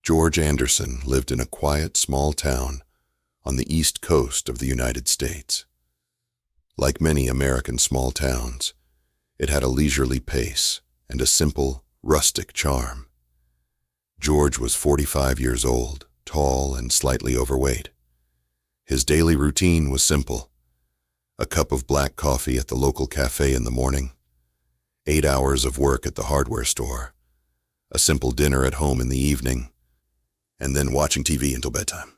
George Anderson lived in a quiet, small town on the east coast of the United States. Like many American small towns, it had a leisurely pace and a simple, rustic charm. George was 45 years old, tall and slightly overweight. His daily routine was simple: a cup of black coffee at the local cafe in the morning, 8 hours of work at the hardware store, a simple dinner at home in the evening, and then watching TV until bedtime.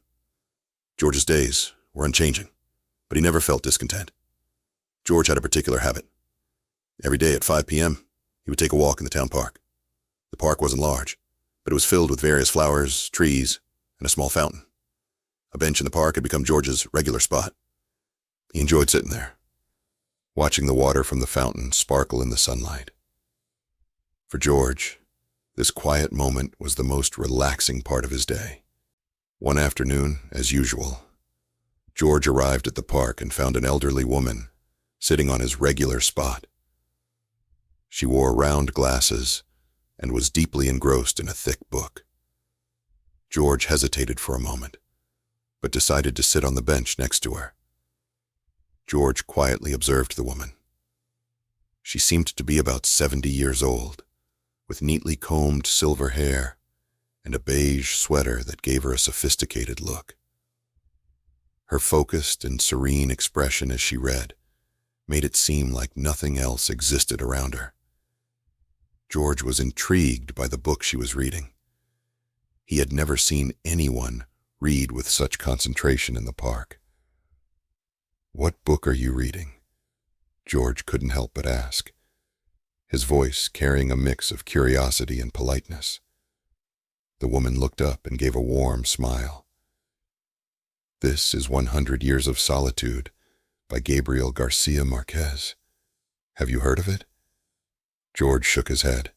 George's days were unchanging, but he never felt discontent. George had a particular habit. Every day at 5 p.m., he would take a walk in the town park. The park wasn't large, but it was filled with various flowers, trees, and a small fountain. A bench in the park had become George's regular spot. He enjoyed sitting there, watching the water from the fountain sparkle in the sunlight. For George, this quiet moment was the most relaxing part of his day. One afternoon, as usual, George arrived at the park and found an elderly woman sitting on his regular spot. She wore round glasses and was deeply engrossed in a thick book. George hesitated for a moment, but decided to sit on the bench next to her. George quietly observed the woman. She seemed to be about 70 years old, with neatly combed silver hair and a beige sweater that gave her a sophisticated look. Her focused and serene expression as she read made it seem like nothing else existed around her. George was intrigued by the book she was reading. He had never seen anyone read with such concentration in the park. "What book are you reading?" George couldn't help but ask, his voice carrying a mix of curiosity and politeness. The woman looked up and gave a warm smile. "This is 100 Years of Solitude by Gabriel Garcia Marquez. Have you heard of it?" George shook his head.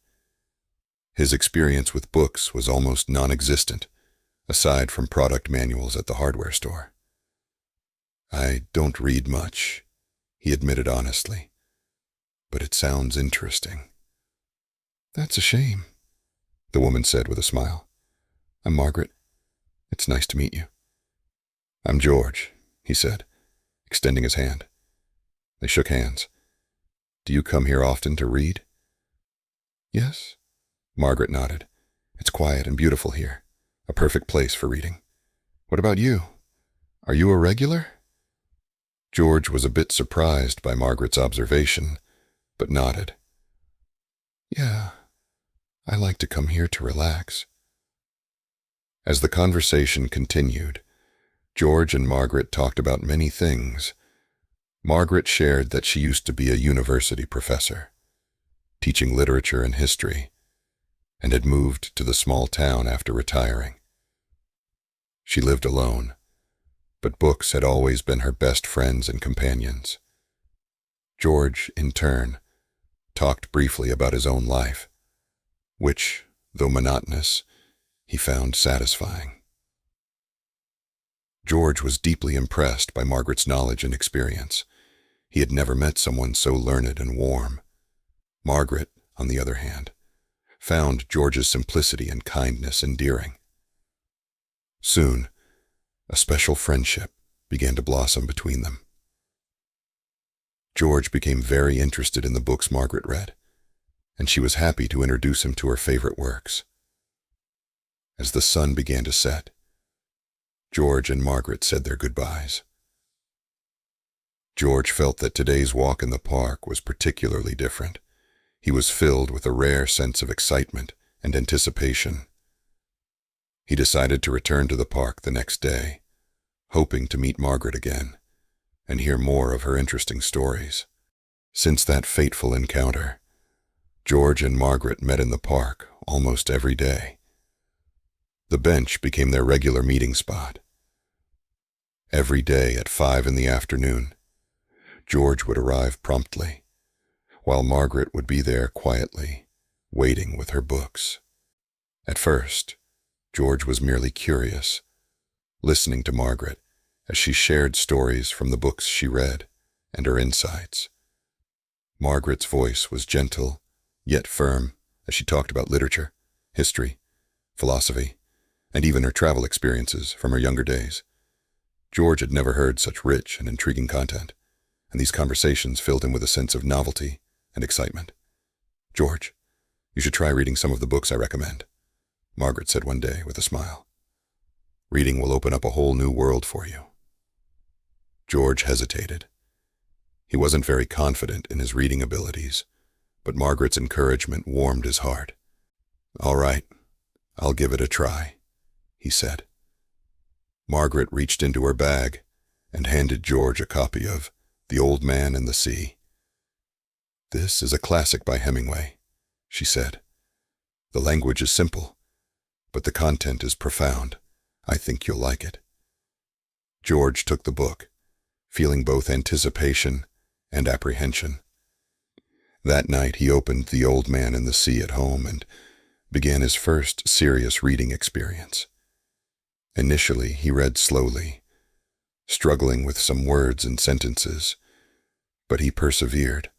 His experience with books was almost non-existent, aside from product manuals at the hardware store. "I don't read much," he admitted honestly, "but it sounds interesting." "That's a shame," the woman said with a smile. "I'm Margaret. It's nice to meet you." "I'm George," he said, extending his hand. They shook hands. "Do you come here often to read?" "Yes," Margaret nodded. "It's quiet and beautiful here, a perfect place for reading. What about you? Are you a regular?" George was a bit surprised by Margaret's observation, but nodded. "Yeah, I like to come here to relax." As the conversation continued, George and Margaret talked about many things. Margaret shared that she used to be a university professor, teaching literature and history, and had moved to the small town after retiring. She lived alone, but books had always been her best friends and companions. George, in turn, talked briefly about his own life, which, though monotonous, he found satisfying. George was deeply impressed by Margaret's knowledge and experience. He had never met someone so learned and warm. Margaret, on the other hand, found George's simplicity and kindness endearing. Soon, a special friendship began to blossom between them. George became very interested in the books Margaret read, and she was happy to introduce him to her favorite works. As the sun began to set, George and Margaret said their goodbyes. George felt that today's walk in the park was particularly different. He was filled with a rare sense of excitement and anticipation. He decided to return to the park the next day, hoping to meet Margaret again and hear more of her interesting stories. Since that fateful encounter, George and Margaret met in the park almost every day. The bench became their regular meeting spot. Every day at 5 in the afternoon, George would arrive promptly, while Margaret would be there quietly, waiting with her books. At first, George was merely curious, listening to Margaret as she shared stories from the books she read and her insights. Margaret's voice was gentle, yet firm, as she talked about literature, history, philosophy, and even her travel experiences from her younger days. George had never heard such rich and intriguing content, and these conversations filled him with a sense of novelty and excitement. "George, you should try reading some of the books I recommend," Margaret said one day with a smile. "Reading will open up a whole new world for you." George hesitated. He wasn't very confident in his reading abilities, but Margaret's encouragement warmed his heart. "All right, I'll give it a try," he said. Margaret reached into her bag and handed George a copy of The Old Man and the Sea. "This is a classic by Hemingway," she said. "The language is simple, but the content is profound. I think you'll like it." George took the book, feeling both anticipation and apprehension. That night he opened The Old Man and the Sea at home and began his first serious reading experience. Initially, he read slowly, struggling with some words and sentences, but he persevered,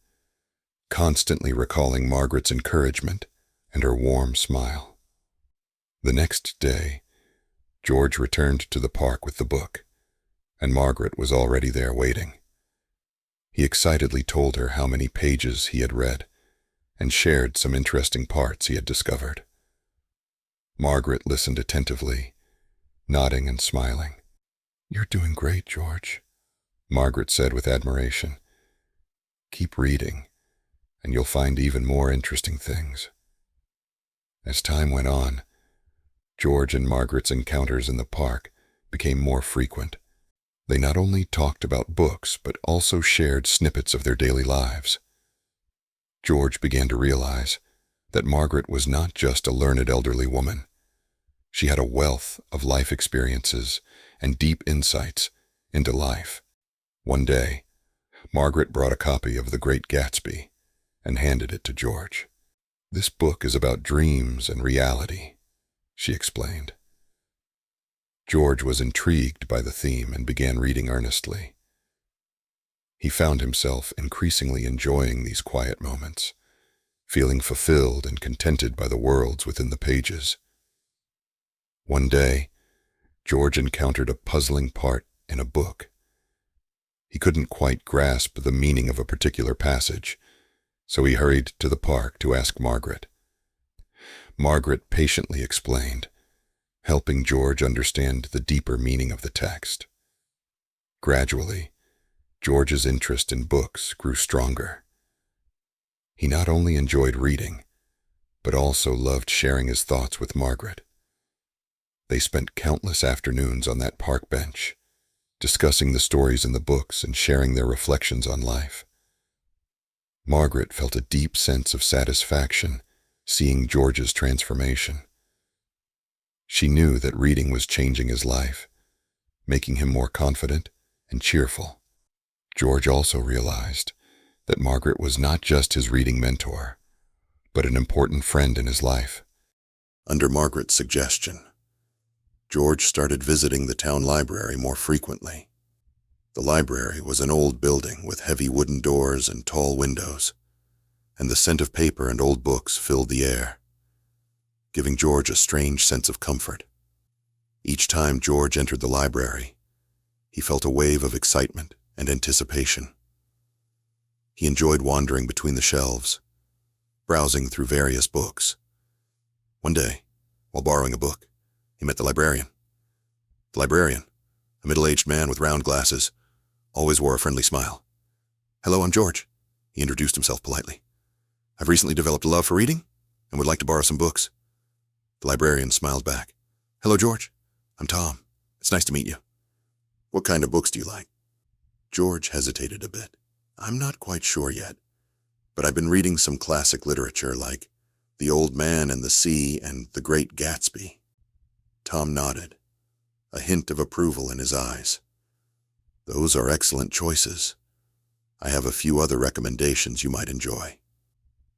constantly recalling Margaret's encouragement and her warm smile. The next day, George returned to the park with the book, and Margaret was already there waiting. He excitedly told her how many pages he had read and shared some interesting parts he had discovered. Margaret listened attentively, nodding and smiling. "You're doing great, George," Margaret said with admiration. "Keep reading, and you'll find even more interesting things." As time went on, George and Margaret's encounters in the park became more frequent. They not only talked about books, but also shared snippets of their daily lives. George began to realize that Margaret was not just a learned elderly woman. She had a wealth of life experiences and deep insights into life. One day, Margaret brought a copy of The Great Gatsby and handed it to George. "This book is about dreams and reality," she explained. George was intrigued by the theme and began reading earnestly. He found himself increasingly enjoying these quiet moments, feeling fulfilled and contented by the worlds within the pages. One day, George encountered a puzzling part in a book. He couldn't quite grasp the meaning of a particular passage, so he hurried to the park to ask Margaret. Margaret patiently explained, helping George understand the deeper meaning of the text. Gradually, George's interest in books grew stronger. He not only enjoyed reading, but also loved sharing his thoughts with Margaret. They spent countless afternoons on that park bench, discussing the stories in the books and sharing their reflections on life. Margaret felt a deep sense of satisfaction seeing George's transformation. She knew that reading was changing his life, making him more confident and cheerful. George also realized that Margaret was not just his reading mentor, but an important friend in his life. Under Margaret's suggestion, George started visiting the town library more frequently. The library was an old building with heavy wooden doors and tall windows, and the scent of paper and old books filled the air, giving George a strange sense of comfort. Each time George entered the library, he felt a wave of excitement and anticipation. He enjoyed wandering between the shelves, browsing through various books. One day, while borrowing a book, he met the librarian. The librarian, a middle-aged man with round glasses, always wore a friendly smile. "Hello, I'm George," he introduced himself politely. "I've recently developed a love for reading and would like to borrow some books." The librarian smiled back. "Hello, George. I'm Tom. It's nice to meet you. What kind of books do you like?" George hesitated a bit. "I'm not quite sure yet, but I've been reading some classic literature like The Old Man and the Sea and The Great Gatsby." Tom nodded, a hint of approval in his eyes. "Those are excellent choices. I have a few other recommendations you might enjoy."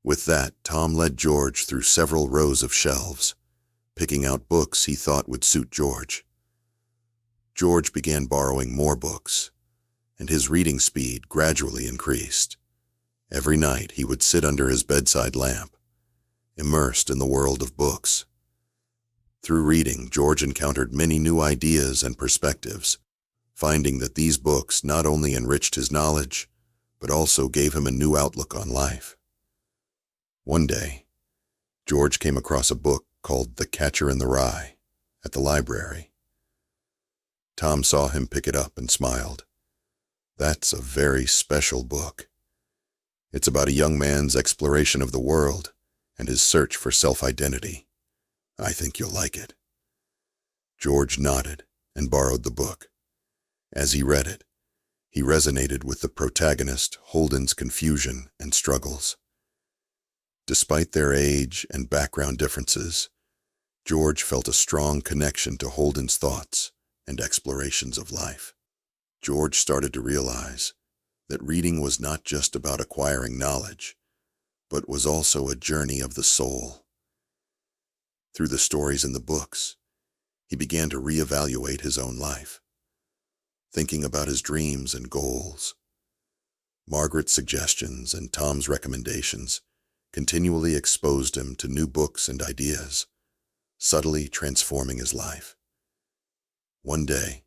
With that, Tom led George through several rows of shelves, picking out books he thought would suit George. George began borrowing more books, and his reading speed gradually increased. Every night he would sit under his bedside lamp, immersed in the world of books. Through reading, George encountered many new ideas and perspectives, finding that these books not only enriched his knowledge, but also gave him a new outlook on life. One day, George came across a book called The Catcher in the Rye at the library. Tom saw him pick it up and smiled. "That's a very special book. It's about a young man's exploration of the world and his search for self-identity. I think you'll like it." George nodded and borrowed the book. As he read it, he resonated with the protagonist Holden's confusion and struggles. Despite their age and background differences, George felt a strong connection to Holden's thoughts and explorations of life. George started to realize that reading was not just about acquiring knowledge, but was also a journey of the soul. Through the stories in the books, he began to reevaluate his own life, thinking about his dreams and goals. Margaret's suggestions and Tom's recommendations continually exposed him to new books and ideas, subtly transforming his life. One day,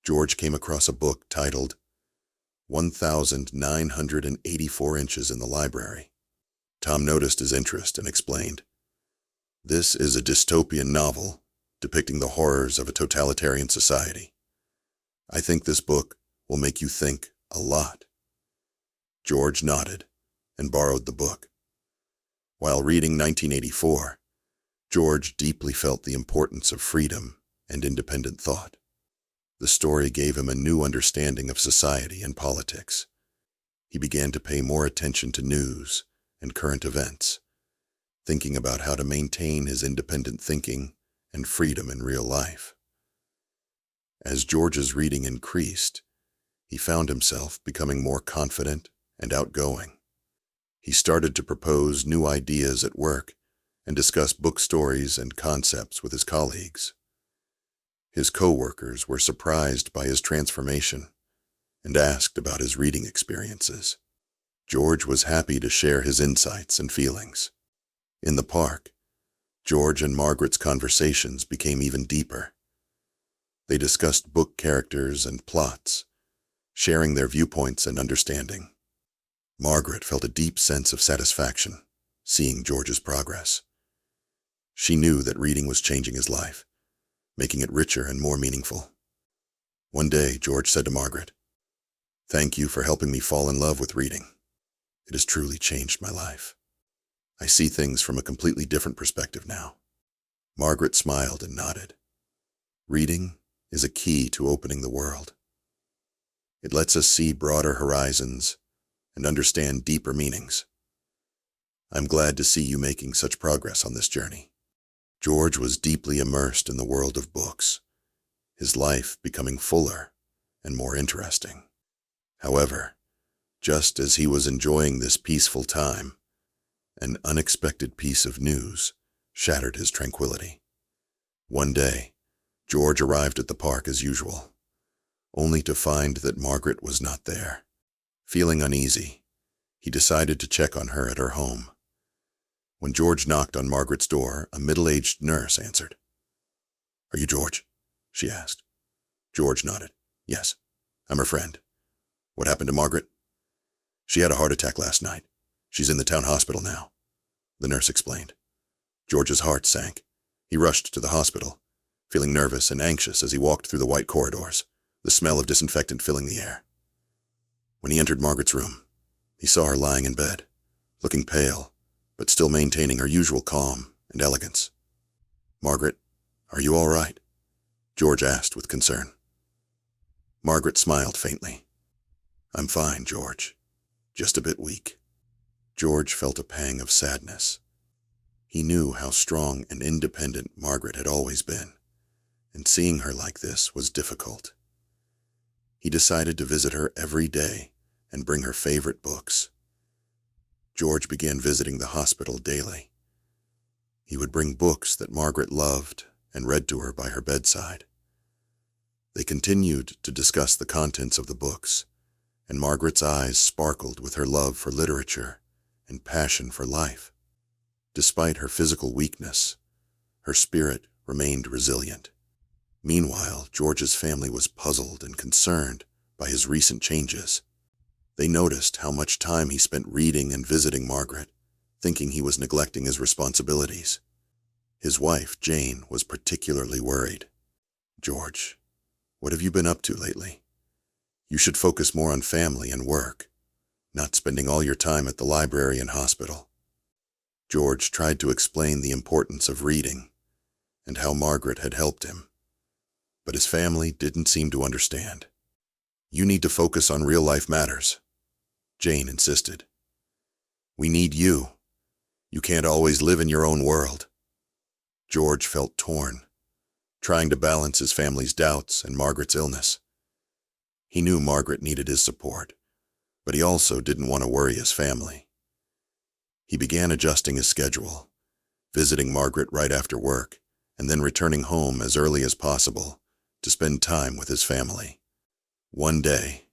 George came across a book titled 1,984 Inches in the Library. Tom noticed his interest and explained, "This is a dystopian novel depicting the horrors of a totalitarian society. I think this book will make you think a lot." George nodded and borrowed the book. While reading 1984, George deeply felt the importance of freedom and independent thought. The story gave him a new understanding of society and politics. He began to pay more attention to news and current events, thinking about how to maintain his independent thinking and freedom in real life. As George's reading increased, he found himself becoming more confident and outgoing. He started to propose new ideas at work and discuss book stories and concepts with his colleagues. His co-workers were surprised by his transformation and asked about his reading experiences. George was happy to share his insights and feelings. In the park, George and Margaret's conversations became even deeper. They discussed book characters and plots, sharing their viewpoints and understanding. Margaret felt a deep sense of satisfaction, seeing George's progress. She knew that reading was changing his life, making it richer and more meaningful. One day, George said to Margaret, "Thank you for helping me fall in love with reading. It has truly changed my life. I see things from a completely different perspective now." Margaret smiled and nodded. Reading is a key to opening the world. It lets us see broader horizons and understand deeper meanings. I'm glad to see you making such progress on this journey. George was deeply immersed in the world of books, his life becoming fuller and more interesting. However, just as he was enjoying this peaceful time, an unexpected piece of news shattered his tranquility. One day, George arrived at the park as usual, only to find that Margaret was not there. Feeling uneasy, he decided to check on her at her home. When George knocked on Margaret's door, a middle-aged nurse answered. "Are you George?" she asked. George nodded. "Yes, I'm her friend. What happened to Margaret?" "She had a heart attack last night. She's in the town hospital now," the nurse explained. George's heart sank. He rushed to the hospital, feeling nervous and anxious as he walked through the white corridors, the smell of disinfectant filling the air. When he entered Margaret's room, he saw her lying in bed, looking pale, but still maintaining her usual calm and elegance. "Margaret, are you all right?" George asked with concern. Margaret smiled faintly. "I'm fine, George. Just a bit weak." George felt a pang of sadness. He knew how strong and independent Margaret had always been, and seeing her like this was difficult. He decided to visit her every day and bring her favorite books. George began visiting the hospital daily. He would bring books that Margaret loved and read to her by her bedside. They continued to discuss the contents of the books, and Margaret's eyes sparkled with her love for literature and passion for life. Despite her physical weakness, her spirit remained resilient. Meanwhile, George's family was puzzled and concerned by his recent changes. They noticed how much time he spent reading and visiting Margaret, thinking he was neglecting his responsibilities. His wife, Jane, was particularly worried. "George, what have you been up to lately? You should focus more on family and work, not spending all your time at the library and hospital." George tried to explain the importance of reading and how Margaret had helped him, but his family didn't seem to understand. "You need to focus on real-life matters," Jane insisted. "We need you. You can't always live in your own world." George felt torn, trying to balance his family's doubts and Margaret's illness. He knew Margaret needed his support, but he also didn't want to worry his family. He began adjusting his schedule, visiting Margaret right after work, and then returning home as early as possible to spend time with his family. One day,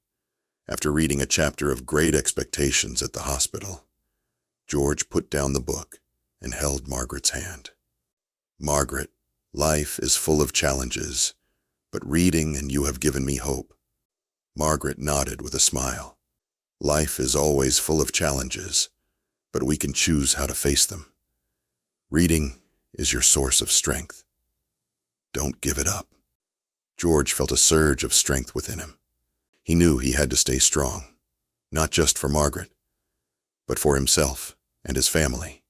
after reading a chapter of Great Expectations at the hospital, George put down the book and held Margaret's hand. "Margaret, life is full of challenges, but reading and you have given me hope." Margaret nodded with a smile. "Life is always full of challenges, but we can choose how to face them. Reading is your source of strength. Don't give it up." George felt a surge of strength within him. He knew he had to stay strong, not just for Margaret, but for himself and his family.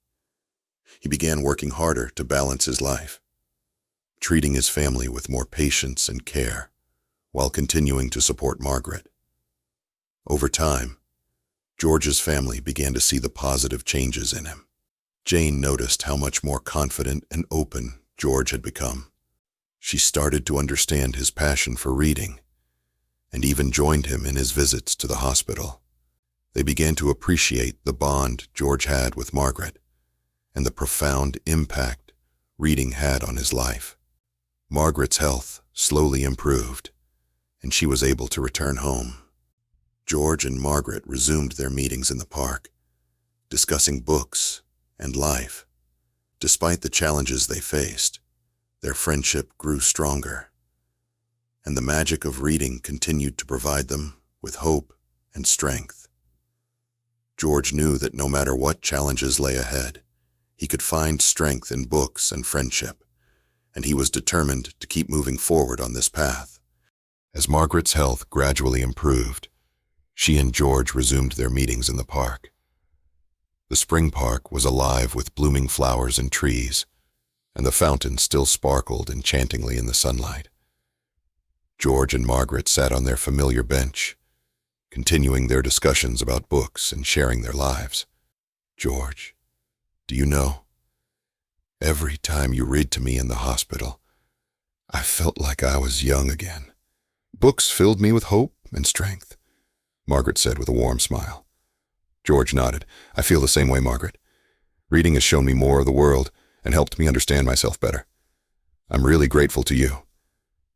He began working harder to balance his life, treating his family with more patience and care, while continuing to support Margaret. Over time, George's family began to see the positive changes in him. Jane noticed how much more confident and open George had become. She started to understand his passion for reading, and even joined him in his visits to the hospital. They began to appreciate the bond George had with Margaret, and the profound impact reading had on his life. Margaret's health slowly improved, and she was able to return home. George and Margaret resumed their meetings in the park, discussing books and life. Despite the challenges they faced, their friendship grew stronger, and the magic of reading continued to provide them with hope and strength. George knew that no matter what challenges lay ahead, he could find strength in books and friendship, and he was determined to keep moving forward on this path. As Margaret's health gradually improved, she and George resumed their meetings in the park. The spring park was alive with blooming flowers and trees, and the fountain still sparkled enchantingly in the sunlight. George and Margaret sat on their familiar bench, continuing their discussions about books and sharing their lives. "George, do you know, every time you read to me in the hospital, I felt like I was young again. Books filled me with hope and strength," Margaret said with a warm smile. George nodded. "I feel the same way, Margaret. Reading has shown me more of the world and helped me understand myself better. I'm really grateful to you."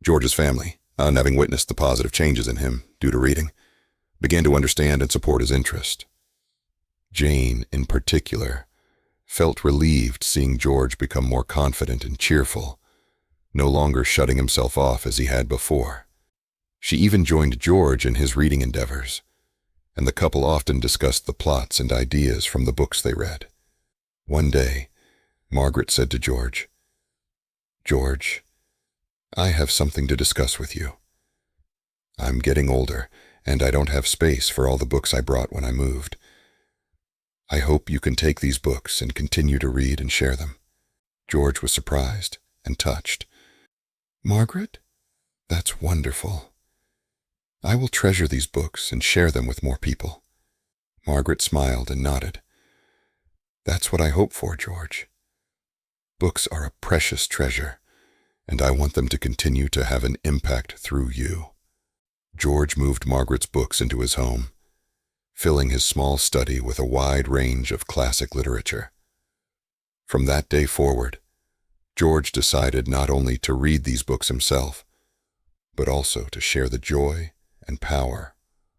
George's family, having witnessed the positive changes in him due to reading, began to understand and support his interest. Jane, in particular, felt relieved seeing George become more confident and cheerful, no longer shutting himself off as he had before. She even joined George in his reading endeavors, and the couple often discussed the plots and ideas from the books they read. One day, Margaret said to George, "George, I have something to discuss with you. I'm getting older, and I don't have space for all the books I brought when I moved. I hope you can take these books and continue to read and share them." George was surprised and touched. "Margaret, that's wonderful. I will treasure these books and share them with more people." Margaret smiled and nodded. "That's what I hope for, George. Books are a precious treasure, and I want them to continue to have an impact through you." George moved Margaret's books into his home, filling his small study with a wide range of classic literature. From that day forward, George decided not only to read these books himself, but also to share the joy and power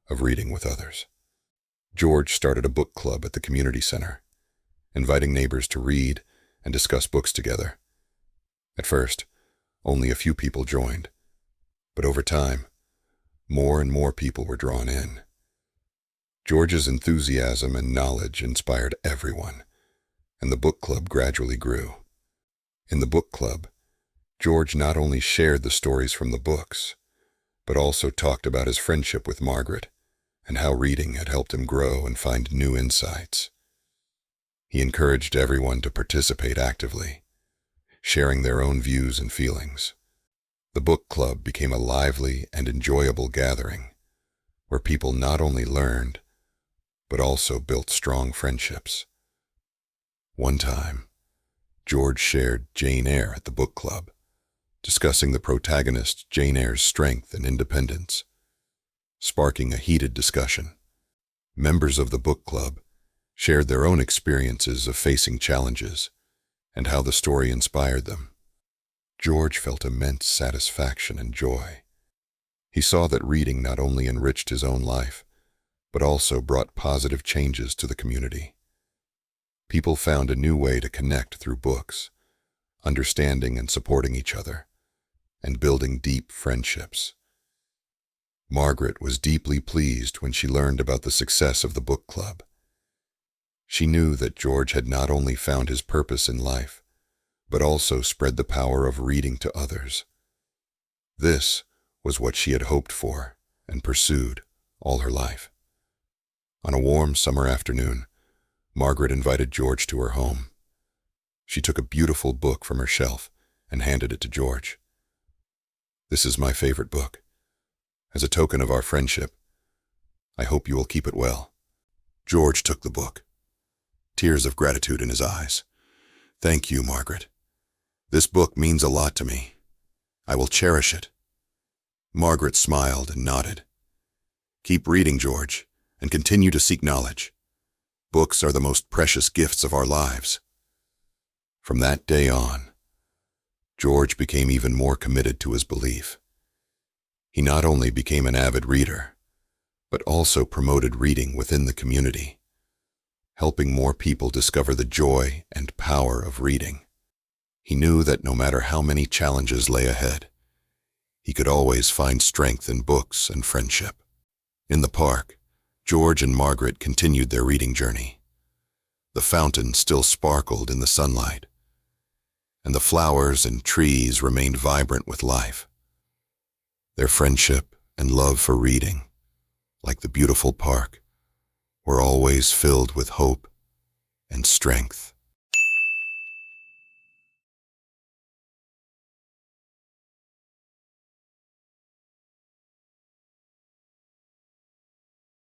of reading with others. George started a book club at the community center, inviting neighbors to read and discuss books together. At first, only a few people joined, but over time, more and more people were drawn in. George's enthusiasm and knowledge inspired everyone, and the book club gradually grew. In the book club, George not only shared the stories from the books, but also talked about his friendship with Margaret and how reading had helped him grow and find new insights. He encouraged everyone to participate actively, sharing their own views and feelings. The book club became a lively and enjoyable gathering where people not only learned, but also built strong friendships. One time, George shared Jane Eyre at the book club, discussing the protagonist Jane Eyre's strength and independence, sparking a heated discussion. Members of the book club shared their own experiences of facing challenges and how the story inspired them. George felt immense satisfaction and joy. He saw that reading not only enriched his own life, but also brought positive changes to the community. People found a new way to connect through books, understanding and supporting each other, and building deep friendships. Margaret was deeply pleased when she learned about the success of the book club. She knew that George had not only found his purpose in life, but also spread the power of reading to others. This was what she had hoped for and pursued all her life. On a warm summer afternoon, Margaret invited George to her home. She took a beautiful book from her shelf and handed it to George. "This is my favorite book. As a token of our friendship, I hope you will keep it well." George took the book, tears of gratitude in his eyes. "Thank you, Margaret. This book means a lot to me. I will cherish it." Margaret smiled and nodded. "Keep reading, George, and continue to seek knowledge. Books are the most precious gifts of our lives." From that day on, George became even more committed to his belief. He not only became an avid reader, but also promoted reading within the community, helping more people discover the joy and power of reading. He knew that no matter how many challenges lay ahead, he could always find strength in books and friendship. In the park, George and Margaret continued their reading journey. The fountain still sparkled in the sunlight, and the flowers and trees remained vibrant with life. Their friendship and love for reading, like the beautiful park, were always filled with hope and strength.